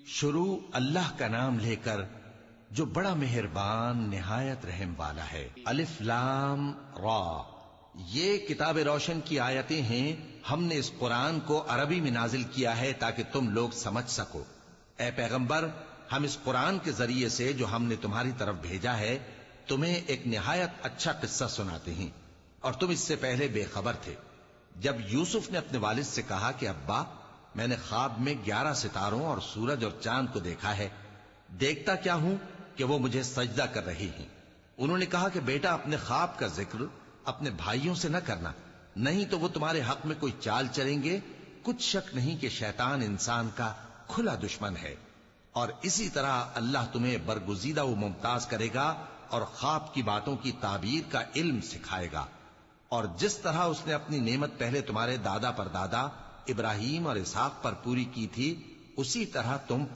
شروع اللہ کا نام لے کر جو بڑا مہربان نہایت رحم والا ہے۔ الف لام را، یہ کتاب روشن کی آیتیں ہیں۔ ہم نے اس قرآن کو عربی میں نازل کیا ہے تاکہ تم لوگ سمجھ سکو۔ اے پیغمبر، ہم اس قرآن کے ذریعے سے جو ہم نے تمہاری طرف بھیجا ہے تمہیں ایک نہایت اچھا قصہ سناتے ہیں، اور تم اس سے پہلے بے خبر تھے۔ جب یوسف نے اپنے والد سے کہا کہ ابا، میں نے خواب میں 11 ستاروں اور سورج اور چاند کو دیکھا ہے، دیکھتا کیا ہوں کہ وہ مجھے سجدہ کر رہی ہیں۔ انہوں نے کہا کہ بیٹا، اپنے خواب کا ذکر اپنے بھائیوں سے نہ کرنا، نہیں تو وہ تمہارے حق میں کوئی چال چلیں گے۔ کچھ شک نہیں کہ شیطان انسان کا کھلا دشمن ہے، اور اسی طرح اللہ تمہیں برگزیدہ و ممتاز کرے گا اور خواب کی باتوں کی تعبیر کا علم سکھائے گا۔ اور جس طرح اس نے اپنی نعمت پہلے تمہارے دادا پر دادا ابراہیم اور اسحاق پر پوری کی تھی، اسی طرح تم